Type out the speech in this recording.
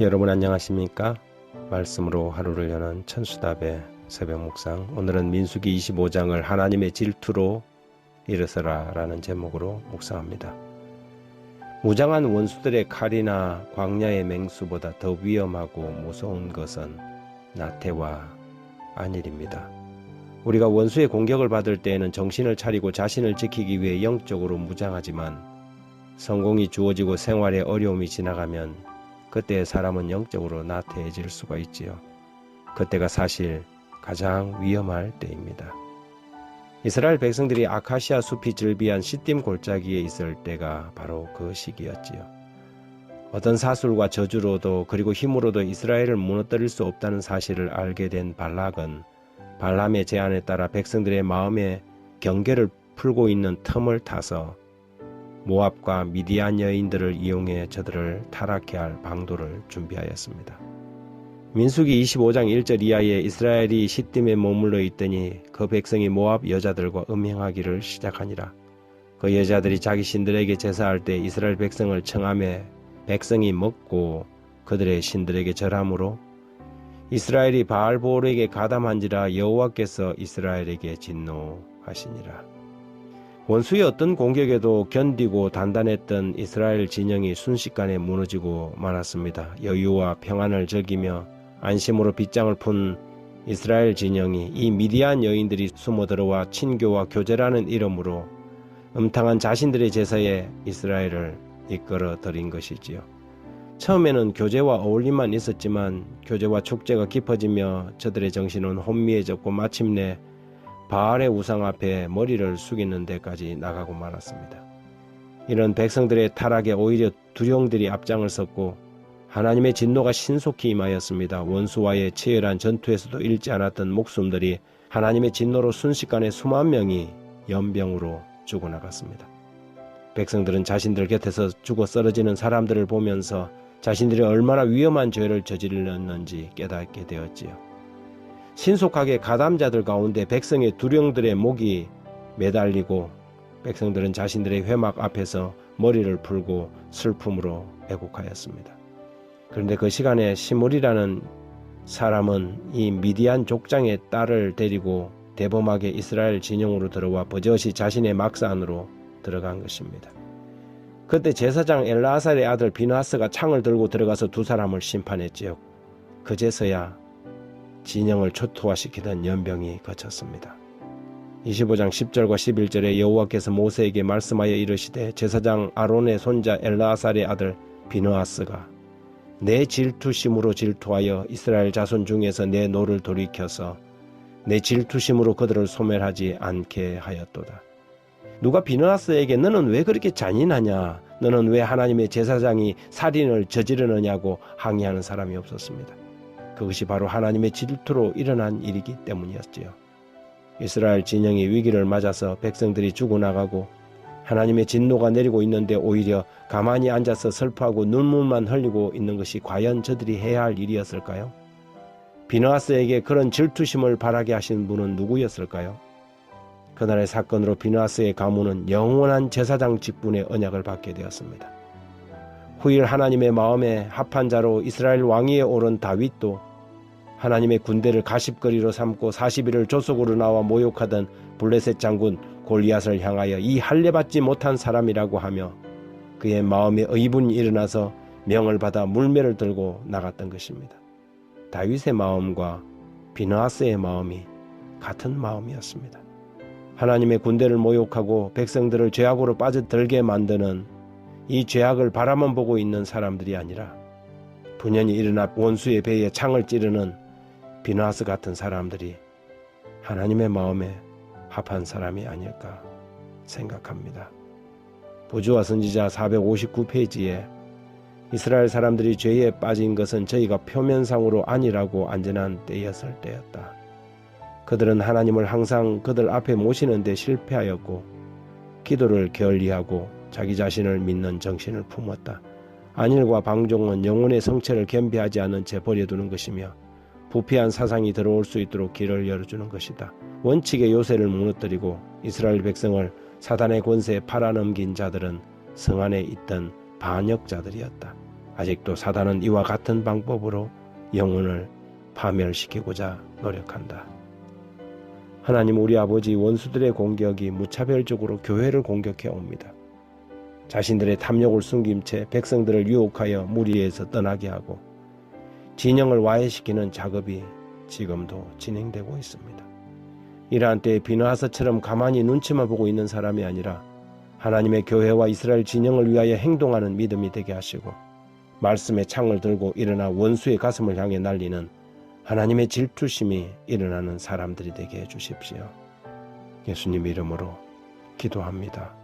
여러분 안녕하십니까? 말씀으로 하루를 여는 천수답의 새벽 묵상. 오늘은 민수기 25장을 하나님의 질투로 일어서라 라는 제목으로 묵상합니다. 무장한 원수들의 칼이나 광야의 맹수보다 더 위험하고 무서운 것은 나태와 안일입니다. 우리가 원수의 공격을 받을 때에는 정신을 차리고 자신을 지키기 위해 영적으로 무장하지만 성공이 주어지고 생활의 어려움이 지나가면 그때 사람은 영적으로 나태해질 수가 있지요. 그때가 사실 가장 위험할 때입니다. 이스라엘 백성들이 아카시아 숲이 즐비한 시딤 골짜기에 있을 때가 바로 그 시기였지요. 어떤 사술과 저주로도 그리고 힘으로도 이스라엘을 무너뜨릴 수 없다는 사실을 알게 된 발락은 발람의 제안에 따라 백성들의 마음에 경계를 풀고 있는 틈을 타서 모압과 미디안 여인들을 이용해 저들을 타락케 할 방도를 준비하였습니다. 민수기 25장 1절 이하에 이스라엘이 시딤에 머물러 있더니 그 백성이 모압 여자들과 음행하기를 시작하니라. 그 여자들이 자기 신들에게 제사할 때 이스라엘 백성을 청하매 백성이 먹고 그들의 신들에게 절함으로 이스라엘이 바알보올에게 가담한지라 여호와께서 이스라엘에게 진노하시니라. 원수의 어떤 공격에도 견디고 단단했던 이스라엘 진영이 순식간에 무너지고 말았습니다. 여유와 평안을 즐기며 안심으로 빗장을 푼 이스라엘 진영이 이 미디안 여인들이 숨어 들어와 친교와 교제라는 이름으로 음탕한 자신들의 제사에 이스라엘을 이끌어 들인 것이지요. 처음에는 교제와 어울림만 있었지만 교제와 축제가 깊어지며 저들의 정신은 혼미해졌고 마침내 바알의 우상 앞에 머리를 숙이는 데까지 나가고 말았습니다. 이런 백성들의 타락에 오히려 두령들이 앞장을 섰고 하나님의 진노가 신속히 임하였습니다. 원수와의 치열한 전투에서도 잃지 않았던 목숨들이 하나님의 진노로 순식간에 수만 명이 연병으로 죽어나갔습니다. 백성들은 자신들 곁에서 죽어 쓰러지는 사람들을 보면서 자신들이 얼마나 위험한 죄를 저질렀는지 깨닫게 되었지요. 신속하게 가담자들 가운데 백성의 두령들의 목이 매달리고 백성들은 자신들의 회막 앞에서 머리를 풀고 슬픔으로 애곡하였습니다. 그런데 그 시간에 시므리라는 사람은 이 미디안 족장의 딸을 데리고 대범하게 이스라엘 진영으로 들어와 버젓이 자신의 막사 안으로 들어간 것입니다. 그때 제사장 엘라아살의 아들 비느하스가 창을 들고 들어가서 두 사람을 심판했지요. 그제서야 진영을 초토화시키던 연병이 그쳤습니다. 25장 10절과 11절에 여호와께서 모세에게 말씀하여 이르시되 제사장 아론의 손자 엘라아살의 아들 비느하스가 내 질투심으로 질투하여 이스라엘 자손 중에서 내 노를 돌이켜서 내 질투심으로 그들을 소멸하지 않게 하였도다. 누가 비느하스에게 너는 왜 그렇게 잔인하냐, 너는 왜 하나님의 제사장이 살인을 저지르느냐고 항의하는 사람이 없었습니다. 그것이 바로 하나님의 질투로 일어난 일이기 때문이었지요. 이스라엘 진영이 위기를 맞아서 백성들이 죽어나가고 하나님의 진노가 내리고 있는데 오히려 가만히 앉아서 슬퍼하고 눈물만 흘리고 있는 것이 과연 저들이 해야 할 일이었을까요? 비느하스에게 그런 질투심을 바라게 하신 분은 누구였을까요? 그날의 사건으로 비느하스의 가문은 영원한 제사장 직분의 언약을 받게 되었습니다. 후일 하나님의 마음에 합한 자로 이스라엘 왕위에 오른 다윗도 하나님의 군대를 가십거리로 삼고 40일을 조속으로 나와 모욕하던 블레셋 장군 골리앗을 향하여 이 할례받지 못한 사람이라고 하며 그의 마음에 의분이 일어나서 명을 받아 물매를 들고 나갔던 것입니다. 다윗의 마음과 비느하스의 마음이 같은 마음이었습니다. 하나님의 군대를 모욕하고 백성들을 죄악으로 빠져들게 만드는 이 죄악을 바라만 보고 있는 사람들이 아니라 분연히 일어나 원수의 배에 창을 찌르는 비느하스 같은 사람들이 하나님의 마음에 합한 사람이 아닐까 생각합니다. 부주와 선지자 459페이지에 이스라엘 사람들이 죄에 빠진 것은 저희가 표면상으로 아니라고 안전한 때였을 때였다. 그들은 하나님을 항상 그들 앞에 모시는 데 실패하였고 기도를 게을리하고 자기 자신을 믿는 정신을 품었다. 안일과 방종은 영혼의 성체를 겸비하지 않은 채 버려두는 것이며 부패한 사상이 들어올 수 있도록 길을 열어주는 것이다. 원칙의 요새를 무너뜨리고 이스라엘 백성을 사단의 권세에 팔아넘긴 자들은 성 안에 있던 반역자들이었다. 아직도 사단은 이와 같은 방법으로 영혼을 파멸시키고자 노력한다. 하나님 우리 아버지, 원수들의 공격이 무차별적으로 교회를 공격해 옵니다. 자신들의 탐욕을 숨긴 채 백성들을 유혹하여 무리에서 떠나게 하고 진영을 와해시키는 작업이 지금도 진행되고 있습니다. 이러한 때에 비느하스처럼 가만히 눈치만 보고 있는 사람이 아니라 하나님의 교회와 이스라엘 진영을 위하여 행동하는 믿음이 되게 하시고 말씀의 창을 들고 일어나 원수의 가슴을 향해 날리는 하나님의 질투심이 일어나는 사람들이 되게 해주십시오. 예수님 이름으로 기도합니다.